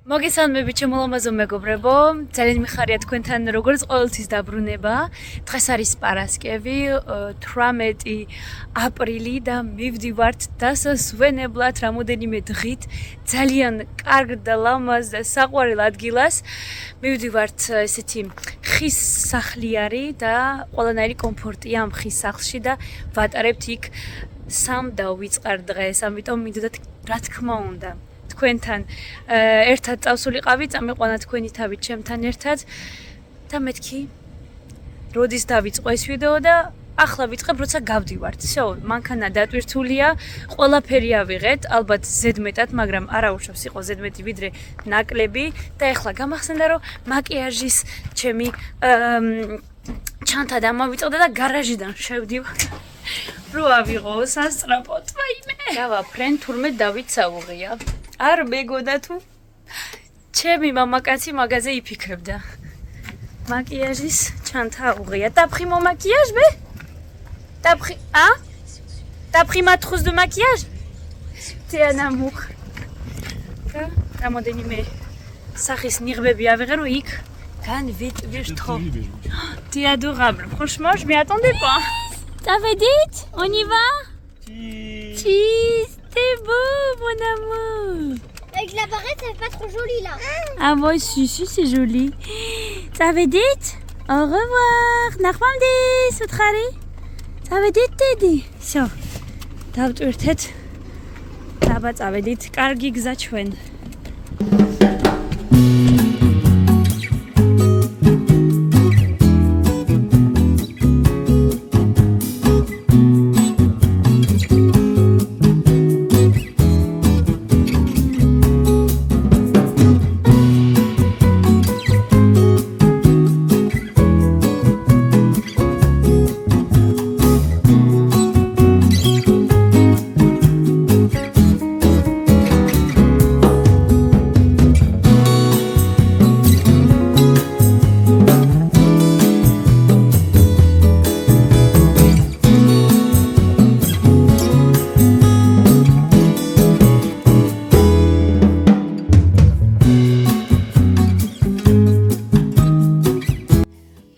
მოგესალმებით ჩემო ლამაზო მეგობრებო, ძალიან მიხარია თქვენთან როგორც ყოველთვის დაბრუნება. დღეს არის პარასკევი, 18 აპრილი და მივდივართ დასასვენებლად რამოდენიმე დღით ძალიან კარგ და ლამაზ და საყვარელ ადგილას. მივდივართ ესეთი ხის სახლი არის და ყველანაირი კომფორტია ამ ხის სახლში და ვატარებთ იქ 3 დავიწყარ დღეს, ამიტომ მინდოდა რა თქმა უნდა თქვენთან ერთად წავსულიყავი, წამიყვანა თქვენი თავით ჩემთან ერთად და მეთქი როდის დავიწყო ეს ვიდეო და ახლა ვიწყებ, როცა გავდივართ. მანქანა დატვირთულია, ყველაფერი ავიღეთ, ალბათ ზედმეტად, მაგრამ არა უშავს იყო ზედმეტი ვიდრე ნაკლები და ეხლა გამახსენდა რომ მაკიაჟის ჩემი ჩანთა დამავიწყდა და გარაჟიდან შევდივარ. რო ავიღო სასწრაფოდ, ვაიმე. დავაფრენ, თურმე დავით საუღია. არ მეგონა თუ ჩემი მამაკაცი მაგაზე იფიქრებდა. მაკიაჟის ჩანთა აუღია. T'as pris mon maquillage, bé? T'as pris T'as pris ma trousse de maquillage? T'es un amour. რამოდენიმე სახის ნიღბები ავიღე, რომ იქ განვიტვირ trop. T'es adorable. Franchement, je m'y attendais pas. T'avais dit? On y va? Cheese. C'est beau, mon amour. Avec la barrette, ça fait pas trop joli là. Ah, moi aussi, c'est joli. Ça veut dire au revoir. Nachmamdis, Utrari. Ça veut dire Teddy. So, დავტვირთეთ. დაბა წავედით. კარგი გზა ჩვენ.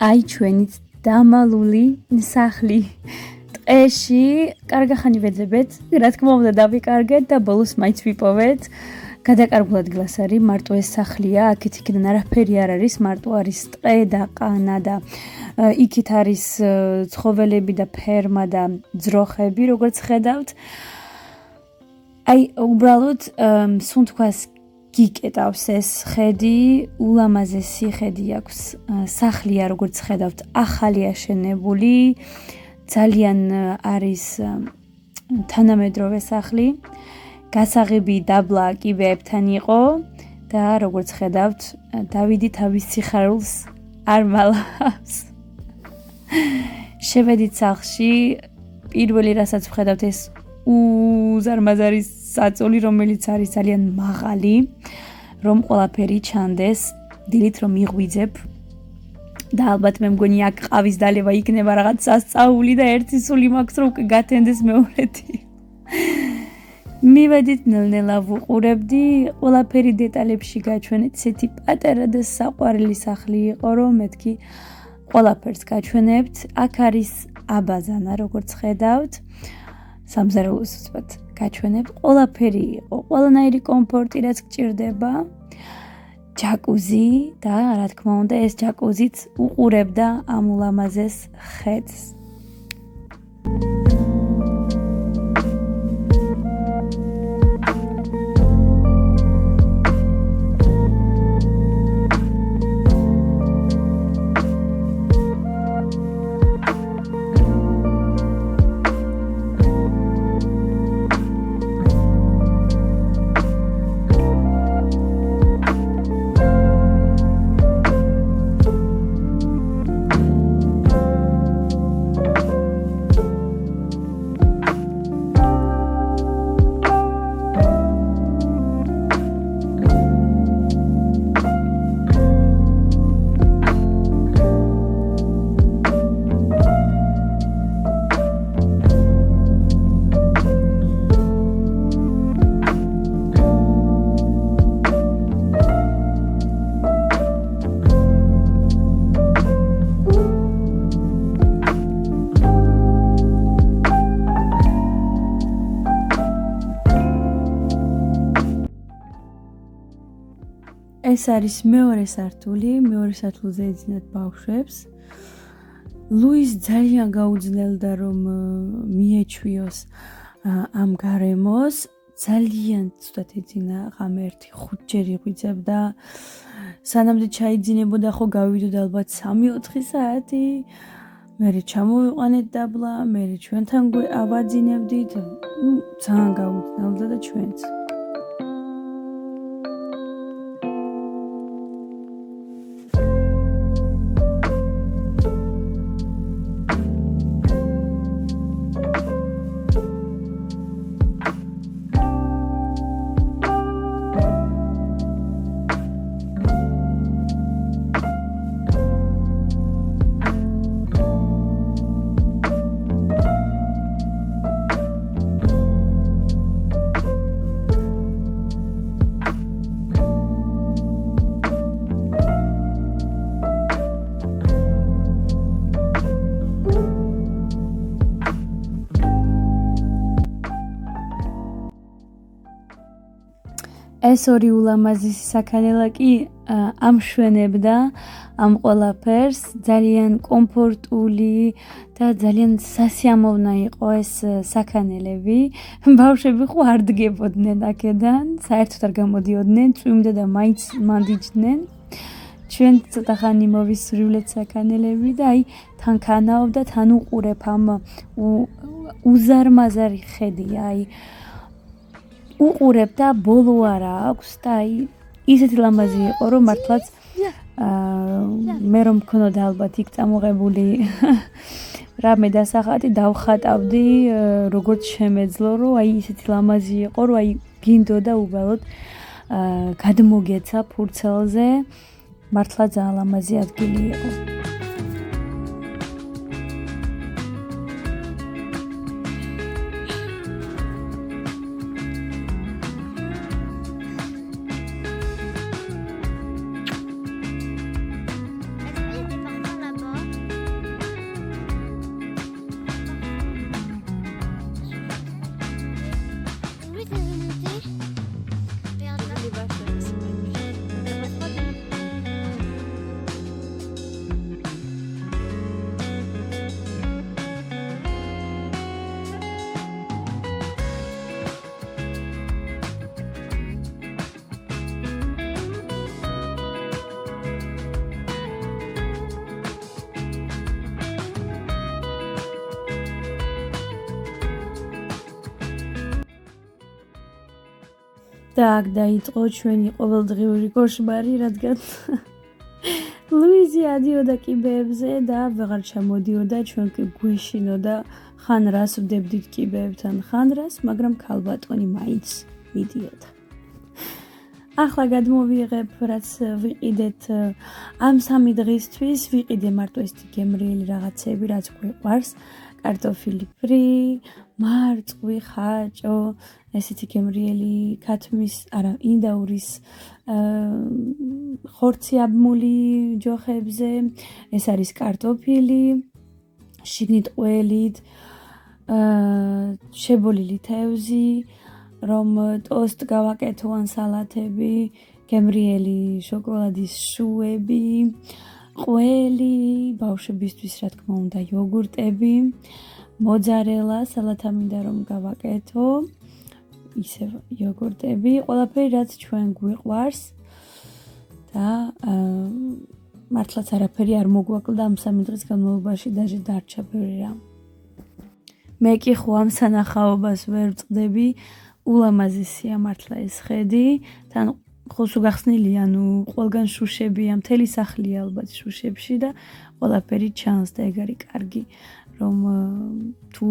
აი ჩვენი დამალული სახლი ტყეში, კარგახანი ვეძებეთ, რა თქმა უნდა დავიკარგეთ და ბოლოს მაინც ვიპოვეთ. გადაკარგულ ადგილას არის, მარტო ეს სახლია, აქეთ იქიდან არაფერი არ არის, მარტო არის ტყე და ყანა და იქით არის ცხოველები და ფერმა და ძროხები, როგორც ხედავთ. აი უბრალოდ სუნთქვას გიკეტავს ეს ხედი, ულამაზესი ხედი აქვს. სახლია, როგორც ხედავთ, ახალი აშენებული, ძალიან არის თანამედროვე სახლი. გასაღები დაბლა კიბეებთან იყო და როგორც ხედავთ, დავიდი თავის სიხარულს არ მალავს. შევედით სახლში, პირველი რასაც ვხედავთ ეს უზარმაზარი საწოლი, რომელიც არის ძალიან მაღალი, რომ ყველაფერი ჩანდეს, დილით რომ მიღვიძებ და ალბათ მე მგონი აქ ყავის დალევა იქნება რაღაც სასწაული და ერთი სული მაქვს რომ გათენდეს მეორეთი. მივედით ნელ-ნელა ვუყურებდი, ყველაფერი დეტალებში გაჩვენეთ, ესეთი პატარა და საყვარელი სახლი იყო, რომ მეთქი ყველაფერს გაჩვენებთ. აქ არის აბაზანა, როგორც ხედავთ. სამზარეულოს უცბად გაჩვენებ, ყველაფერი იყო, ყველანაირი კომფორტი, რაც გჭირდება. ჯაკუზი და რა თქმა უნდა, ეს ჯაკუზიც უყურებდა ამ ულამაზეს ხედს. ეს არის მეორე სართული, მეორე სართულზე ეძინათ ბავშვებს. ლუის ძალიან გაუძნელდა რომ მიეჩვიოს ამ გარემოს, ძალიან ცუდად ეძინა ღამერთი 5 ჯერ იღვიძებდა. სანამდე ჩაიძინებოდა ხო გავიდოდ ალბათ 3-4 საათი. მერე ჩამოვიყვანეთ დაბლა, მერე ჩვენთან ავაძინებდით. ძალიან გაუძნელდა და ჩვენც. ეს ორი ულამაზესი საქანელა კი ამშვენებდა ამ ყველაფერს, ძალიან კომფორტული და ძალიან სასიამოვნა იყო ეს საქანელები. ბავშვები ხო არ დგებოდნენ აქედან, საერთოდ არ გამოდიოდნენ, წვიმდა და მაინც მანდიჯდნენ. ჩვენ ცოტა ხანი მოვისვრივლეთ საქანელები და აი თან ქანაობ და თან უყურებ ამ უზარმაზარი ხედია, აი უყურებ და ბოლო არა აქვს და აი ისეთი ლამაზი იყო რომ მართლაც მე რომ მქონოდა ალბათ იქ წამოღებული რამე დასახატი დავხატავდი როგორც შემეძლო რომ აი ისეთი ლამაზი იყო რომ აი გინდოდა უბრალოდ გადმოგეცა ფურცელზე მართლა ძალიან ლამაზი ადგილი იყო. და აქ დაიწყო ჩვენი ყოველდღიური კოშმარი, რადგან ლუიზი ადიოდა კიბეებზე და ვეღარ ჩამოდიოდა, ჩვენ გვეშინოდა ხან რას ვდებდით კიბეებთან, ხან რას, მაგრამ ქალბატონი მაინც მიდიოდა. ახლა გადმოვიღებ, რაც ვიყიდეთ ამ 3 დღისთვის, ვიყიდე მარტო ეს გემრიელი რაღაცები, რაც გვიყვარს. კარტოფილი ფრი, მარწყვი, ხაჭო, ესეთი გემრიელი ქათმის, არა, ინდაურის ხორცი აბმული ჯოხებზე, ეს არის კარტოფილი, შიგნით ყველით, შებოლილი თევზი, რომ ტოსტ გავაკეთო ან სალათები, გემრიელი შოკოლადის შუები, ყველი, ბავშვებისთვის რა თქმა უნდა იოგურტები, მოძარელა, სალათა მინდა რომ გავაკეთო, ისე იოგურტები, ყველაფერი რაც ჩვენ გვიყვარს და მართლაც არაფერი არ მოგვაკლდა ამ 3 დღის განმავლობაში, დაჟე დარჩა ბევრი რამ. მე კი ხო ამ სანახაობას ვერ ვწყდები, ულამაზესია მართლა ეს ხედი, თან ხოსუ გახსნილია, ანუ ყველგან შუშებია, მთელი სახლია ალბათ შუშებში და ყველაფერი ჩანს და ეგ არის კარგი, რომ თუ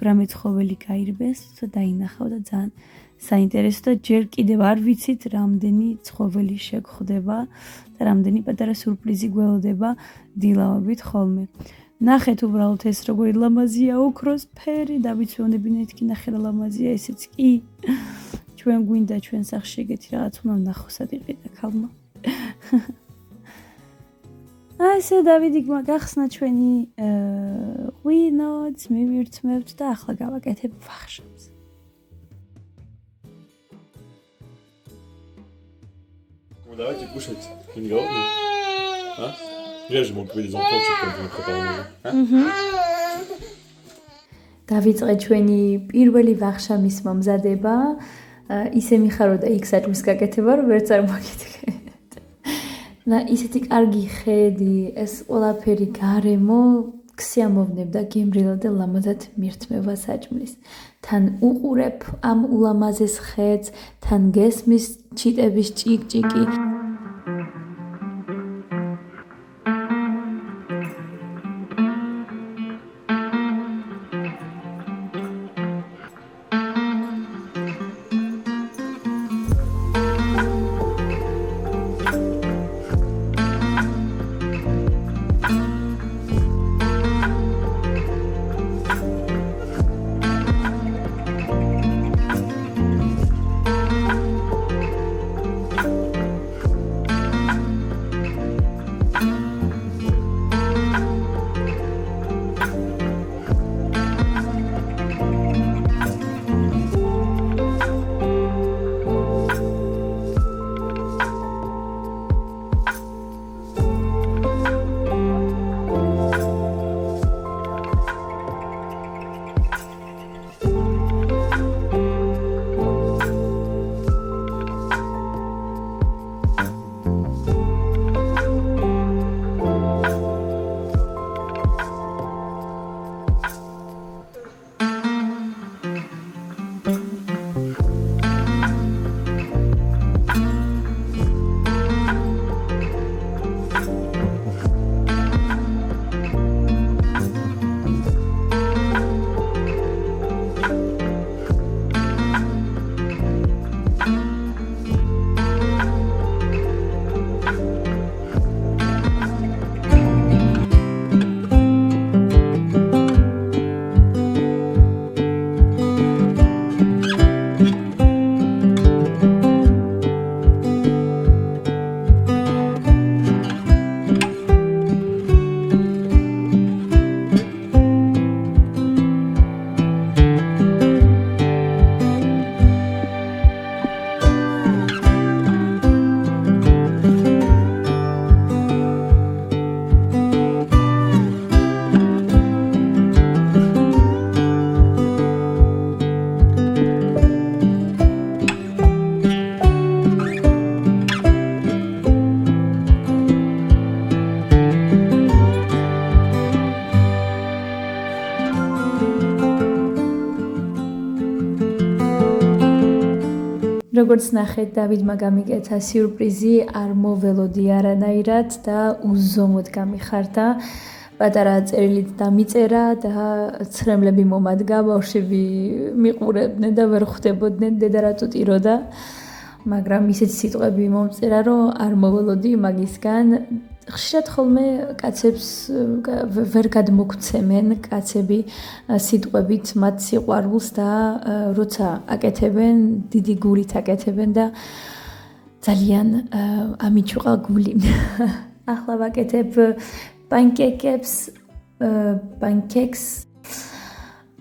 რამე ცხოველი გაირბეს, დაინახავ და ძალიან საინტერესო და ჯერ კიდევ არ ვიცით, რამდენი ცხოველი შეგხვდება და რამდენი პატარა სურპრიზი გველოდება დილაობით ხოლმე. ნახეთ უბრალოდ ეს როგორი ლამაზია, ოქროს ფერი, დავიცვენებინეთ კი ნახე რა ლამაზია ესეც კი. ჩვენ გვინდა ჩვენ სახში ეგეთი რაღაც უნდა ნახოსად იყიდა ქალმა. ასე დავიდიგმა გახსნა ჩვენი ღვინოც, მივირთმევთ და ახლა გავაკეთებ ვახშამს. Давайте кушать не голодные. А? Реже мог быть зонтовчик, который хватало много. დავიწყე ჩვენი პირველი ვახშამის მომზადება. ისე მიხაროდა იქ საჭმის გაკეთება, რომ ვერც არ მოგიდგენთ. და ისეთი კარგი ხედი, ეს ყველაფერი გარემო ქსიამოვნებდა გემრიელად და ლამაზად მირთმევა საჭმლის. თან უყურებ ამ ულამაზეს ხედს, თან გესმის ჩიტების ჭიკ-ჭიკი. როგორც ნახეთ, დავითმა გამიკეთა სიურპრიზი, არ მოველოდი არანაირად და უზომოდ გამიხარდა. პატარა წერილით დამიწერა და ცრემლები მომადგა, ბავშვები მიყურებდნენ და ვერ ხვდებოდნენ დედა რატო ტიროდა. მაგრამ ისეთი სიტყვები მომწერა, რომ არ მოველოდი მაგისგან. ხშირად ხოლმე კაცებს ვერ გადმოგცემენ კაცები სიტყვებით მათ სიყვარულს და როცა აკეთებენ, დიდი გულით აკეთებენ და ძალიან ამიჩუყა გული. ახლა ვაკეთებ pancakes.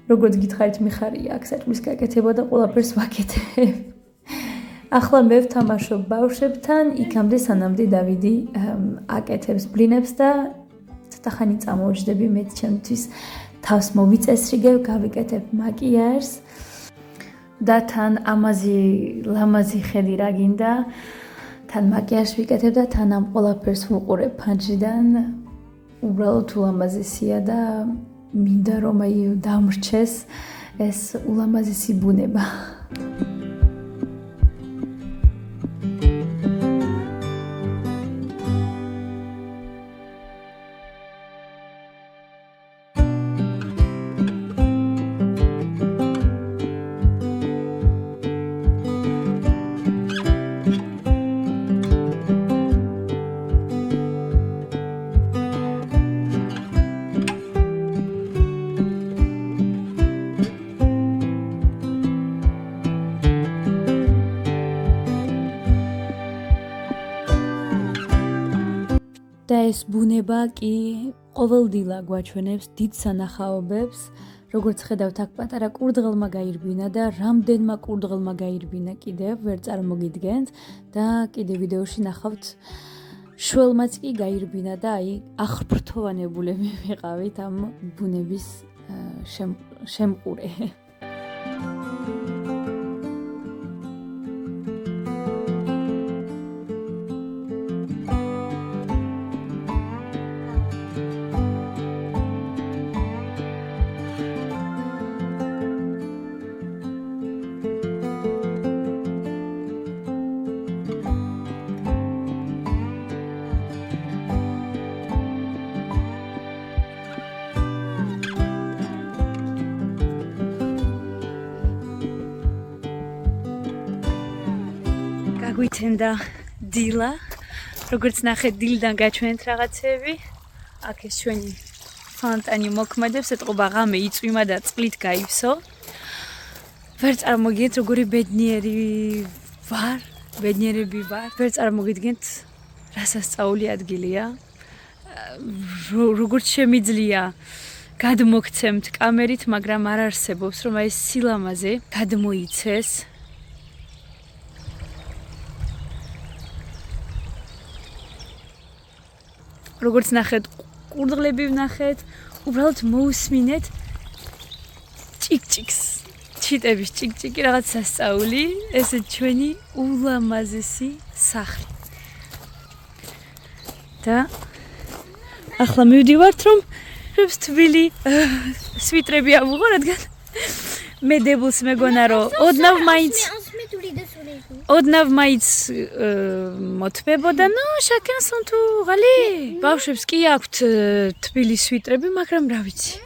როგორც გითხარით, მიხარია აქ საჭმლის გაკეთება და ყველაფერს ვაკეთებ. ახლა მე ვთამაშობ ბავშვებთან, იქამდე სანამდე დავიდი აკეთებს ბლინებს და ცოტა ხანი წამოვჯდები მეც ჩემთვის თავს მოვიწესრიგებ, გავიკეთებ მაკიაჟს და თან ამაზი ლამაზი ხედი რა გინდა, თან მაკიაჟს ვიკეთებ და თან ამ ყველაფერს ვუყურებ ფანჯრიდან. უბრალოდ ულამაზესია და მინდა რომ აი დამრჩეს ეს ულამაზესი ბუნება. და ეს ბუნება კი ყოველდღიურად გვაჩვენებს დიდ სანახაობებს, როგორც ხედავთ, აქ პატარა კურდღელმა გაირბინა და რამდენმა კურდღელმა გაირბინა კიდევ, ვერ წარმოგიდგენთ და კიდე ვიდეოში ნახავთ შველმაც კი გაირბინა და აი აღფრთოვანებულები ვიყავით ამ ბუნების შემყურე. გაგვითენდა დილა, როგორც ნახეთ, დილიდან გაჩვენეთ რაღაცები. აქ ეს ჩვენი ფონტანი მოქმედებს, ეთყობა ღამე იწვიმა და წყლით გაივსო. ვერ წარმოგიდგენთ, როგორი ბედნიერები ვარ. ვერ წარმოგიდგენთ, რა სასწაული ადგილია. როგორც შემიძლია გადმოგცემთ კამერით, მაგრამ არ არსებობს, რომ აი ეს სილამაზე გადმოიცეს. როგორც ნახეთ, კურდღლები ვნახეთ, უბრალოდ მოусმინეთ ჭიკჭიკს. ჩიტების ჭიკჭიკი რაღაც სასწაული, ესე ჩვენი ულამაზესი სახლი. და ახლა მივდივართ, რომ თბილი სვიტრები ავუღო, რადგან მე დებულს მეგონა, რომ ოდნავ მაინც მოთმებოდა, ნო, chacun son tour, allez. ბავშვებს კი აქვთ თბილი სვიტრები, მაგრამ რა ვიცი.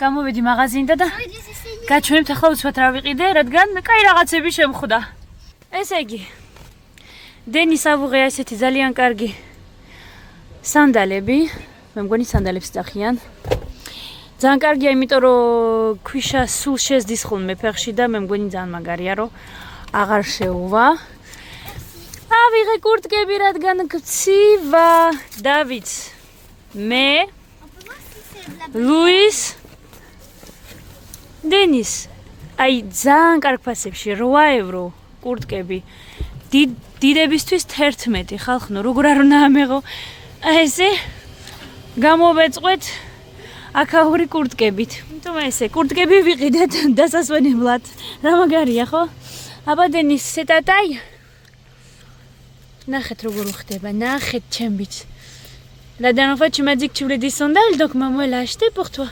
გამოვედი მაღაზიიდან და გაჩვენებთ ახლა უცბად რა ვიყიდე, რადგან კაი რაღაცები შემხვდა. ესე იგი, დენის ავუღე ასეთი ძალიან კარგი სანდალები, მე მგონი სანდალებს წახიან. ძალიან კარგია, იმიტომ რომ ქვიშა სულ შეზდის ხოლმე ფეხში და მე მგონი ძალიან მაგარია, რომ აღარ შეუვა. ავიღე კურტკები, რადგან გცივა. დავით, მე, ლუის, დენის, აი ძალიან კარგ ფასებში 8 ევრო კურტკები. დიდებისთვის 11, ხალხნო, როგორ არ უნდა ამეღო. ესე გამოვეწყვეთ აქაური კურტკებით. თუმცა ესე კურტკები ვიყიდეთ დასასვენებლად. რა მაგარია, ხო? აბა დენის სეტატაი. ნახეთ როგორ ხდება, ნახეთ ჩემბიც. La dernière fois tu m'as dit que tu voulais des sandales, donc maman elle a acheté pour toi.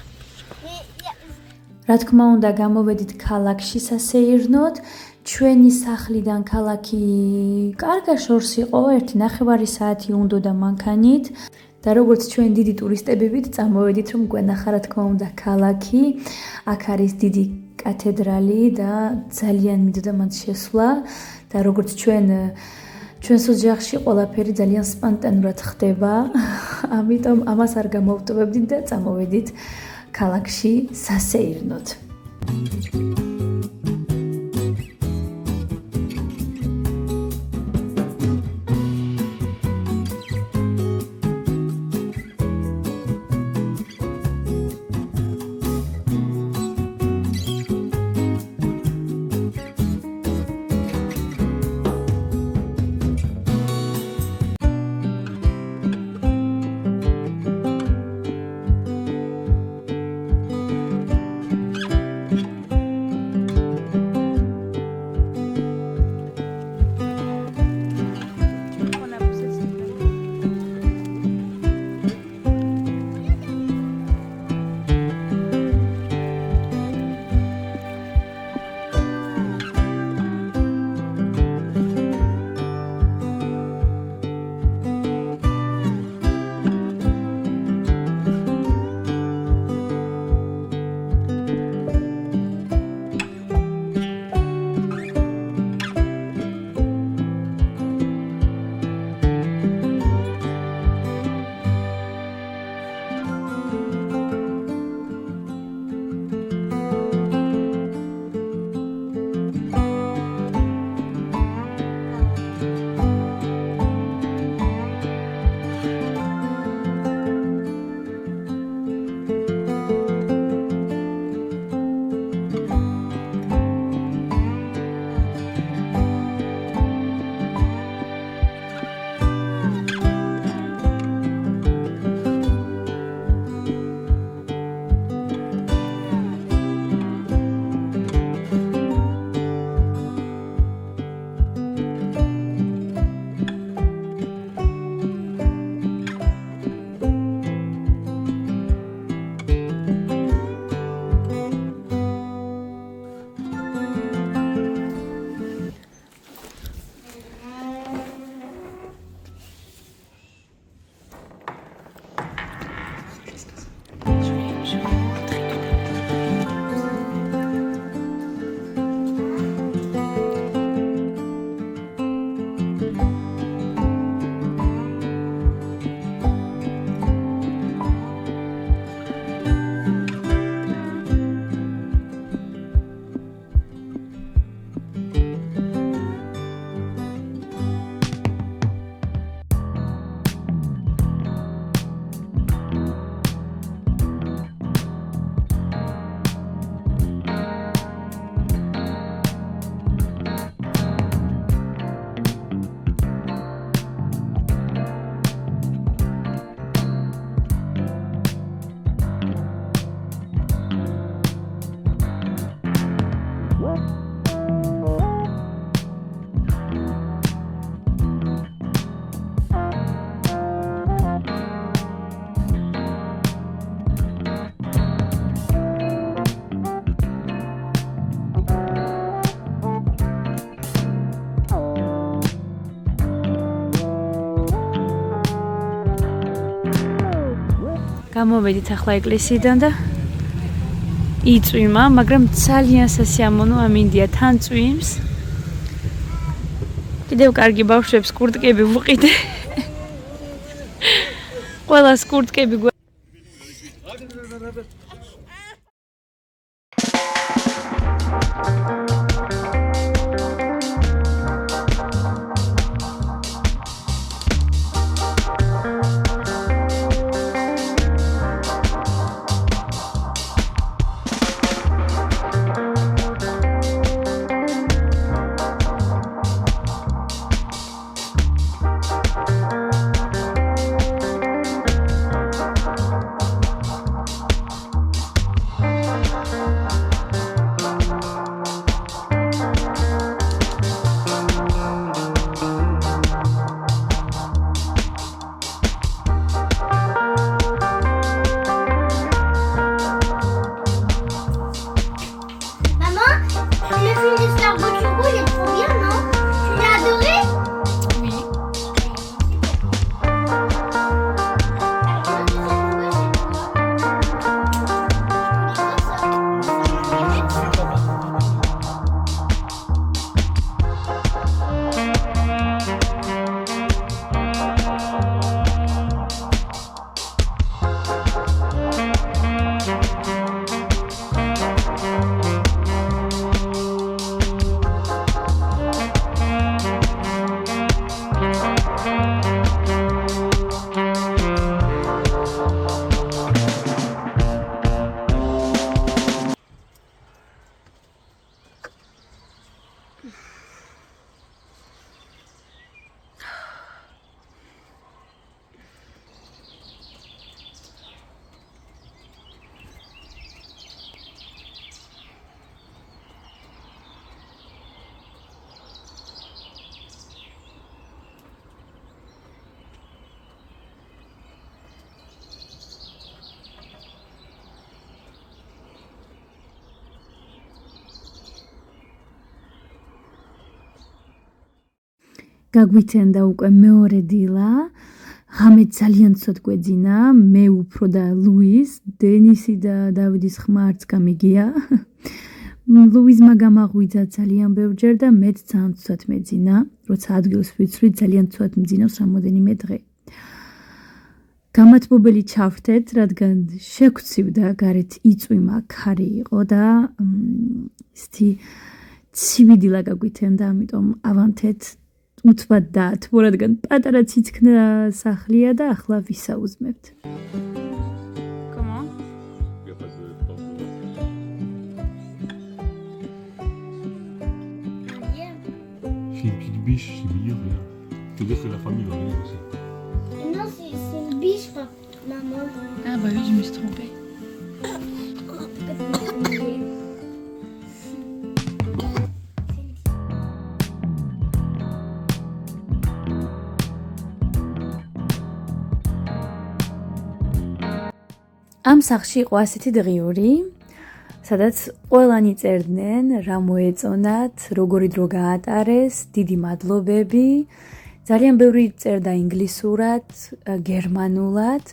რა თქმა უნდა, გამოვედით ქალაქში სასეირნოდ. ჩვენი სახლიდან ქალაქი კარგა შორს იყო, 1.5 საათი უნდოდა მანქანით. და როგორც ჩვენ დიდი ტურისტები ვით, წამოვედით, რომ გვენახა რა თქმა უნდა ქალაქი. აქ არის დიდი კათედრალი და ძალიან მინდოდა მან შესვლა. და როგორც ჩვენს ოჯახში ყველაფერი ძალიან სპონტანურად ხდება. ამიტომ ამას არ გამოვტოვებდით და წამოვედით ქალაქში სასეირნოდ. გამოვედით ახლა ეკლესიიდან და იწვიმა, მაგრამ ძალიან სასიამოვნო ამინდია თან წვიმს. კიდევ კარგი ბავშვებს კურტკები ვუყიდე. ყველას კურტკები გაგვიცენდა უკვე მეორე დილა. ღამე ძალიან ცუდ გვეძინა. მე უფრო და ლუის, დენისი და დავიდის ხმა არც გამიგია. ლუიზმა გამაღვიძა ძალიან ბევრჯერ და მეც ძალიან ცუდად მეძინა. როცა ადგილს ვიცვლით, ძალიან ცუდად მძინავს რამოდენიმე დღე. გამათბობელი ჩავრთეთ, რადგან შეგვცივდა, გარეთ იწვიმა, ქარი იყო და ისეთი ცივი დილა გაგვიცენდა, ამიტომ ავანთეთ უთბად დაათბო, რადგან პატარა ციცქნა სახლია და ახლა ვისაუზმებთ. C'est une petite biche, c'est mignon, regarde. Tu veux dire que c'est la famille, regarde aussi. Non, c'est une biche, maman. Ah bah oui, je me suis trompée. ამ სახლში იყო ასეთი დღიური, სადაც ყველანი წერდნენ, რა მოეწონათ, როგორი დრო გაატარეს, დიდი მადლობები. ძალიან ბევრი წერდა ინგლისურად, გერმანულად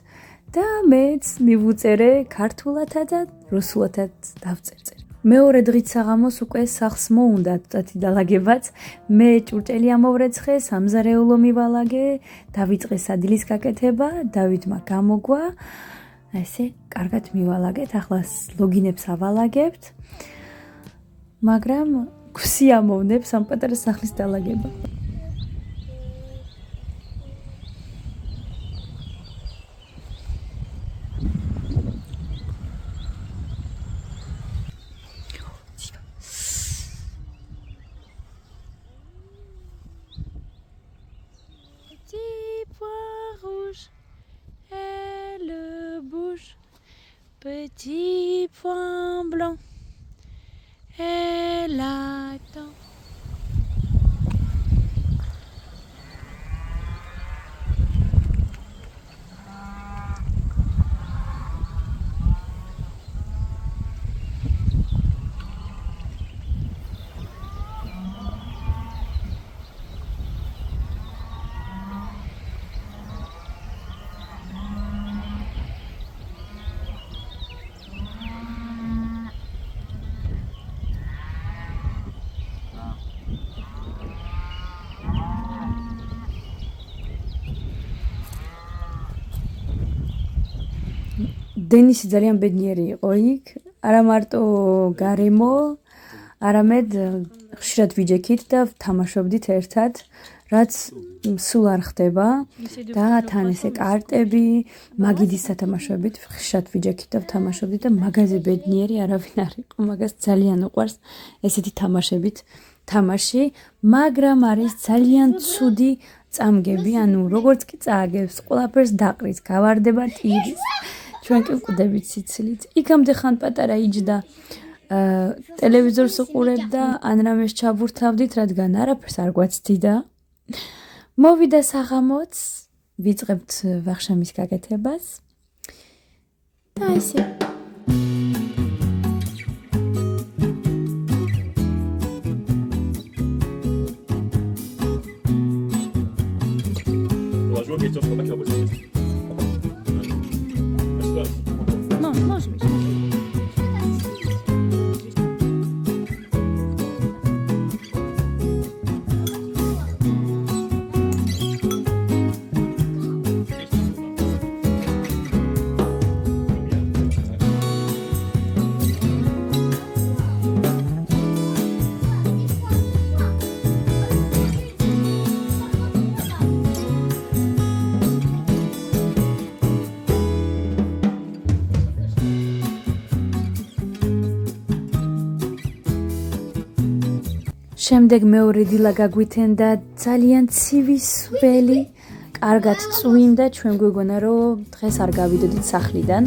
და მეც მივუწერე ქართულათა და რუსულათაც დავწერწერ. მეორე დღით საღამოს უკვე სახლს მოუნდა წათი დალაგებაც. მე ჭურჭელი ამოვრეცხე, სამზარეულო მივალაგე, დავიწყე სადილის გაკეთება, დავითმა გამოგვა. ესე კარგად მივალაგეთ, ახლა ლოგინებს ავალაგებთ. მაგრამ გვსიამოვნებს ამ პატარა სახლის დალაგება. Petit point blanc, elle attend. დენისი ძალიან ბედნიერი იყო იქ, არა მარტო გარემო, არამედ ხშირად ვიჯექით და თამაშობდით ერთად, რაც სულ არ ხდება და თან ესე კარტები, მაგიდის სათამაშოებით ხშირად ვიჯექით და თამაშობდით და მაგაზე ბედნიერი არავინ არ იყო, მაგას ძალიან უყვარს ესეთი თამაშებით თამაში, მაგრამ არის ძალიან ცუდი წამგები, ანუ როგორც კი წააგებს, ყველაფერს დაყრის, გავარდება ტირის. ჩვენ კი ვკვდებით სიცილით. იქამდე ხან პატარა იჯდა ტელევიზორს უყურებდა, ან რამეს ჩაბურთავდით, რადგან არაფერს არ გვაცდიდა. მოვიდა საღამოც, ვიწყებთ ვახშამის გაკეთებას. და ესე On va jouer aux questions, je crois pas qu'il va poser des questions. Non, je vais. შემდეგ მეორე დილა გაგვითენდა ძალიან ცივი სველი, კარგად წვიმდა, ჩვენ გვეგონა რომ დღეს არ გავიდოდით სახლიდან.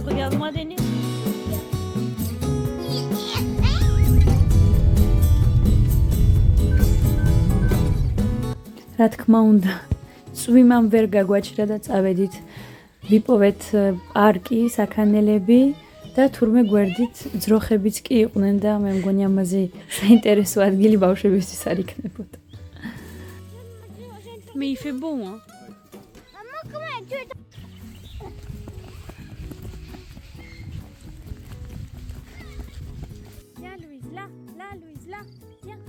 Regarde-moi, Denis. რა თქმა უნდა, წვიმამ ვერ გაგვაჭრა და წავედით. ვიპოვეთ პარკი, საქანელები და თურმე გვერდით ძროხებიც კი იყვნენ და მე მგონი ამაზე საინტერესო ადგილი ბავშვებისთვის არ იქნებოდა. Mais il fait bon, hein. Maman, comment tu es... Viens, Louise, là, Louise, là, viens.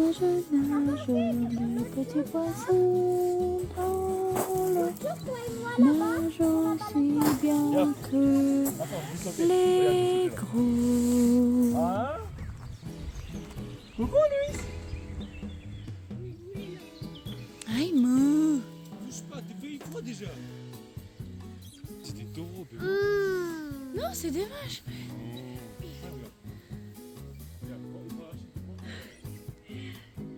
Nage, les petits poissons dans l'eau nagent aussi bien que les gros. Coucou, Louis. Aïe, mou. Bouge pas, t'es payé quoi déjà? C'est des taureaux, bébé. Non, c'est des vaches.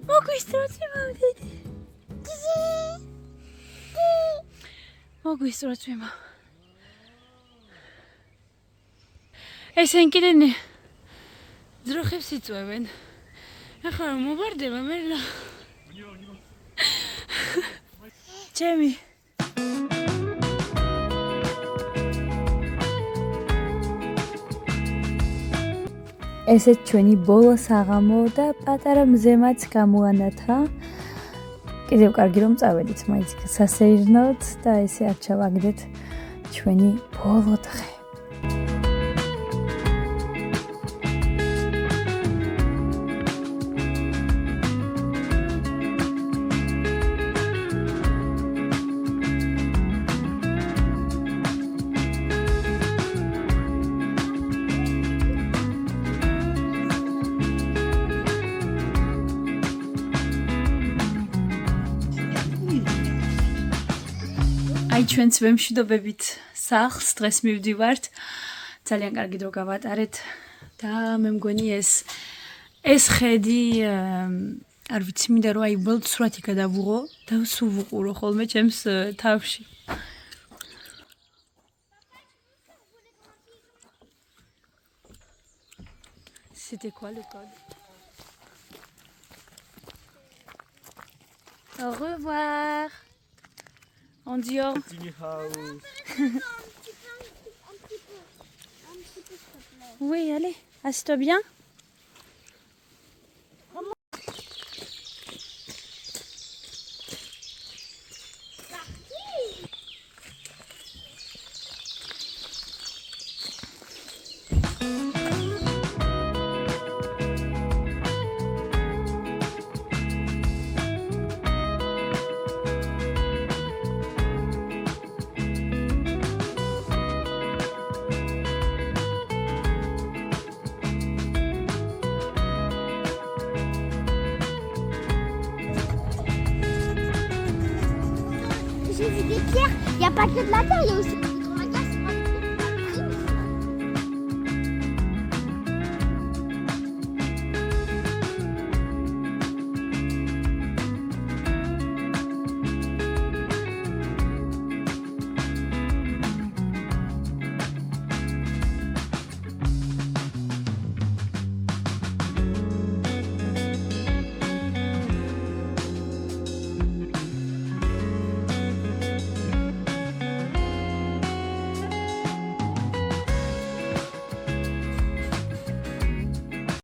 Могу истрать Могу истрать мимо. ესენ კიდენი ძროხებს იწვევენ. ახლა რომ მოვარდება მე რა. ჩემი ესეც ჩვენი ბოლო საღამო და პატარა მზემაც გამოანათა. კიდევ კარგი რომ წავედით მაინც სასეირნოდ და ესე არ ჩავაგდეთ ჩვენი ბოლო დღე. აი ჩვენც ვემშვიდობებით სახლს დღეს მივდივართ. ძალიან კარგი დრო გავატარეთ და მე მგონი ეს ხედი არ ვიცი მინდა რომ აი უბრალოდ სურათი გადავუღო და სულ ვუყურო ხოლმე ჩემს თავში. C'était quoi le code? Au revoir. On dit au revoir. Tiny house. Un petit peu, s'il te plaît. Oui, allez, assieds-toi bien. J'ai vu des pierres. Il n'y a pas que de la terre, il y a aussi